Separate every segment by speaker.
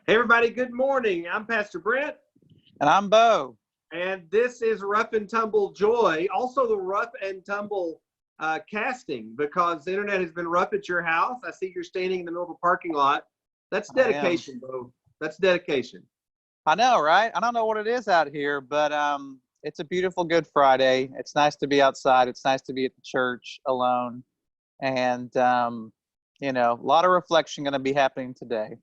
Speaker 1: Hey, everybody, good morning. I'm Pastor Brent,
Speaker 2: And I'm Bo.
Speaker 1: and this is Rough and Tumble Joy, also the Rough and Tumble casting, because the internet has been rough at your house. I see you're standing in the middle of a parking lot. That's
Speaker 2: I am.
Speaker 1: dedication, Bo. That's dedication.
Speaker 2: I know, right? I don't know what it is out here, but it's a beautiful Good Friday. It's nice to be outside. It's nice to be at the church alone. And, a lot of reflection going to be happening today.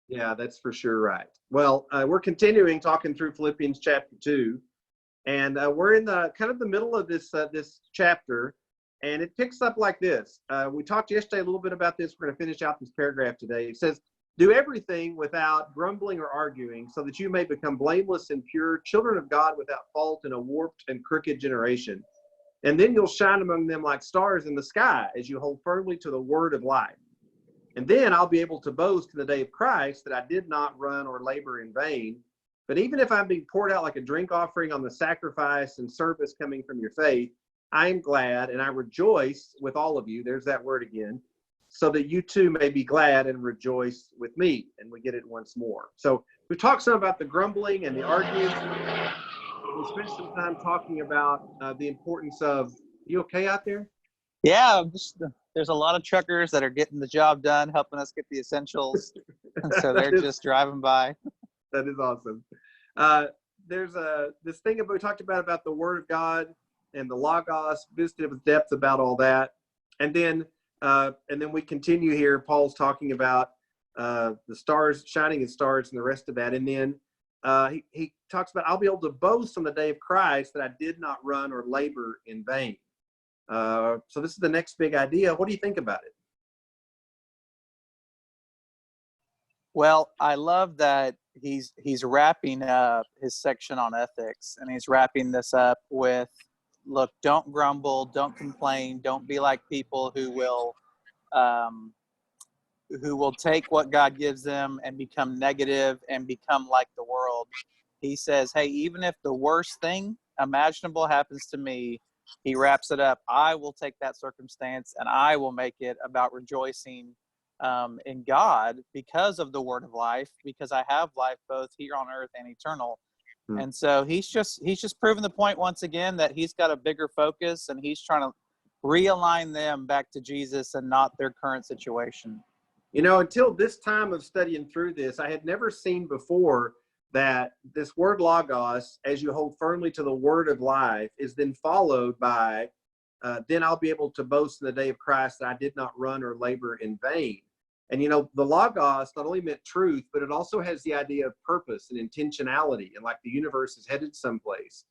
Speaker 1: Yeah, that's for sure right. Well, we're continuing talking through Philippians chapter 2, and we're in the kind of the middle of this chapter, and it picks up like this. We talked yesterday a little bit about this. We're going to finish out this paragraph today. It says, "Do everything without grumbling or arguing, so that you may become blameless and pure, children of God without fault in a warped and crooked generation. And then you'll shine among them like stars in the sky as you hold firmly to the word of life. And then I'll be able to boast in the day of Christ that I did not run or labor in vain. But even if I'm being poured out like a drink offering on the sacrifice and service coming from your faith, I am glad and I rejoice with all of you." There's that word again. "So that you too may be glad and rejoice with me." And we get it once more. So we talked some about the grumbling and the arguing. We spent some time talking about the importance of, you okay out there?
Speaker 2: Yeah, there's a lot of truckers that are getting the job done, helping us get the essentials. And so they're just driving by.
Speaker 1: That is awesome. There's this thing that we talked about the Word of God and the Logos, visited with depth about all that, and then we continue here. Paul's talking about the stars shining as stars and the rest of that, and then he talks about, "I'll be able to boast on the day of Christ that I did not run or labor in vain." So this is the next big idea. What do you think about it?
Speaker 2: Well, I love that he's wrapping up his section on ethics, and he's wrapping this up with, look, don't grumble, don't complain, don't be like people who will take what God gives them and become negative and become like the world. He says, hey, even if the worst thing imaginable happens to me, he wraps it up, I will take that circumstance and I will make it about rejoicing in God because of the word of life, because I have life both here on earth and eternal. And so he's just proven the point once again that he's got a bigger focus, and he's trying to realign them back to Jesus and not their current situation.
Speaker 1: You know, until this time of studying through this, I had never seen before that this word logos, as you hold firmly to the word of life, is then followed by, then I'll be able to boast in the day of Christ that I did not run or labor in vain. And, you know, the logos not only meant truth, but it also has the idea of purpose and intentionality, and like the universe is headed someplace.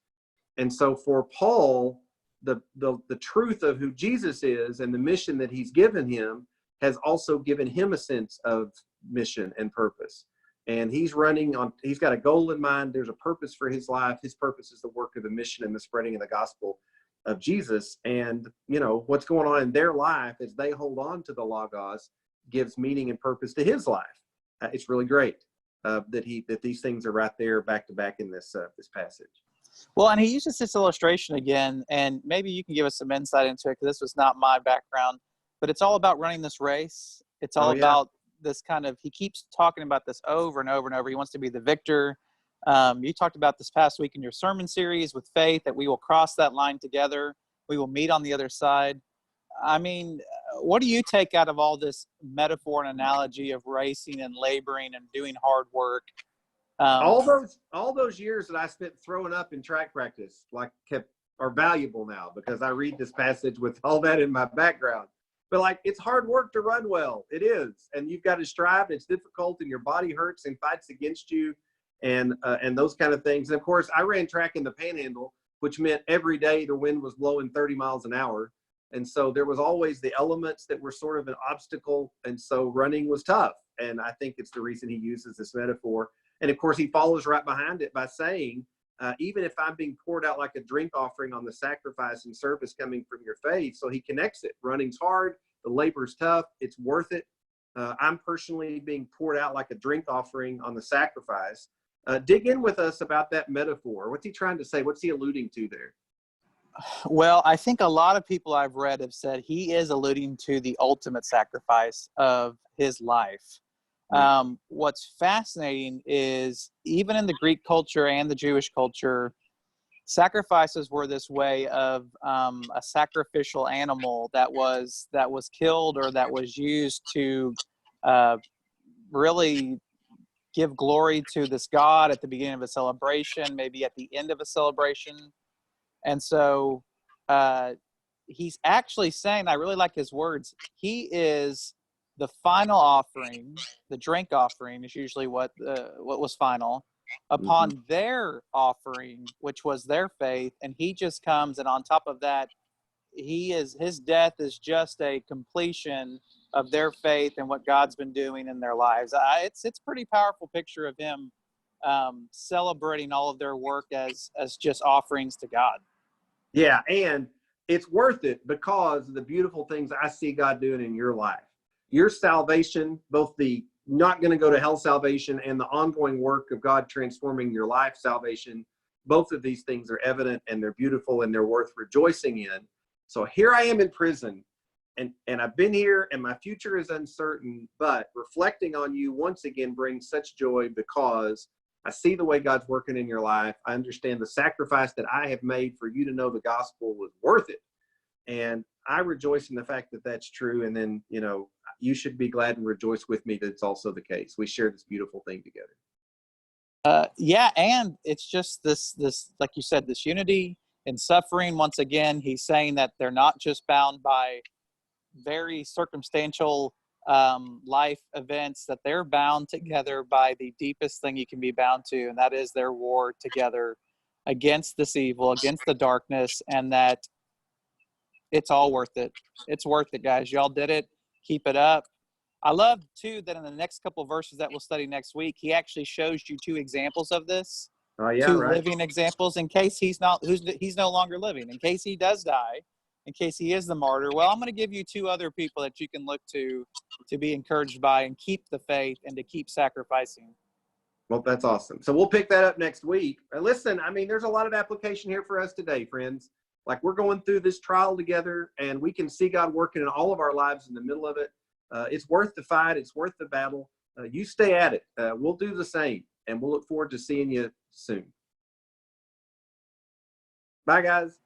Speaker 1: And so for Paul, the truth of who Jesus is and the mission that he's given him has also given him a sense of mission and purpose. And he's got a goal in mind. There's a purpose for his life. His purpose is the work of the mission and the spreading of the gospel of Jesus. And, you know, what's going on in their life as they hold on to the logos gives meaning and purpose to his life. It's really great that these things are right there back to back in this passage.
Speaker 2: Well, and he uses this illustration again, and maybe you can give us some insight into it, because this was not my background, but it's all about running this race. It's all about this kind of, he keeps talking about this over and over and over. He wants to be the victor. You talked about this past week in your sermon series with faith that we will cross that line together. We will meet on the other side. I mean, what do you take out of all this metaphor and analogy of racing and laboring and doing hard work?
Speaker 1: All those years that I spent throwing up in track practice are valuable now, because I read this passage with all that in my background. But like, it's hard work to run well. It is. And you've got to strive. It's difficult, and your body hurts and fights against you, and those kind of things. And of course, I ran track in the Panhandle, which meant every day the wind was blowing 30 miles an hour. And so there was always the elements that were sort of an obstacle. And so running was tough. And I think it's the reason he uses this metaphor. And of course, he follows right behind it by saying, even if I'm being poured out like a drink offering on the sacrifice and service coming from your faith. So he connects it. Running's hard. The labor's tough. It's worth it. I'm personally being poured out like a drink offering on the sacrifice. Dig in with us about that metaphor. What's he trying to say? What's he alluding to there?
Speaker 2: Well, I think a lot of people I've read have said he is alluding to the ultimate sacrifice of his life. What's fascinating is even in the Greek culture and the Jewish culture, sacrifices were this way of a sacrificial animal that was killed or that was used to really give glory to this god at the beginning of a celebration, maybe at the end of a celebration. And so he's actually saying, I really like his words, he is the final offering. The drink offering is usually what was final
Speaker 1: Mm-hmm.
Speaker 2: upon their offering, which was their faith. And he just comes, and on top of that, his death is just a completion of their faith and what God's been doing in their lives. It's pretty powerful picture of him celebrating all of their work as just offerings to God.
Speaker 1: Yeah, and it's worth it because of the beautiful things I see God doing in your life. Your salvation, both the not going to go to hell salvation and the ongoing work of God transforming your life salvation, both of these things are evident and they're beautiful and they're worth rejoicing in. So here I am in prison, and I've been here and my future is uncertain, but reflecting on you once again brings such joy because I see the way God's working in your life. I understand the sacrifice that I have made for you to know the gospel was worth it. And I rejoice in the fact that that's true. And then, you know, you should be glad and rejoice with me that it's also the case. We share this beautiful thing together.
Speaker 2: Yeah, and it's just this, like you said, this unity in suffering. Once again, he's saying that they're not just bound by very circumstantial life events, that they're bound together by the deepest thing you can be bound to, and that is their war together against this evil, against the darkness, and that it's all worth it. It's worth it, guys. Y'all did it. Keep it up. I love, too, that in the next couple of verses that we'll study next week, he actually shows you two examples of this,
Speaker 1: Oh, yeah,
Speaker 2: two
Speaker 1: right.
Speaker 2: living examples in case he's no longer living, in case he does die, in case he is the martyr. Well, I'm going to give you two other people that you can look to be encouraged by and keep the faith and to keep sacrificing.
Speaker 1: Well, that's awesome. So we'll pick that up next week. Listen, I mean, there's a lot of application here for us today, friends. Like, we're going through this trial together, and we can see God working in all of our lives in the middle of it. It's worth the fight. It's worth the battle. You stay at it. We'll do the same, and we'll look forward to seeing you soon. Bye, guys.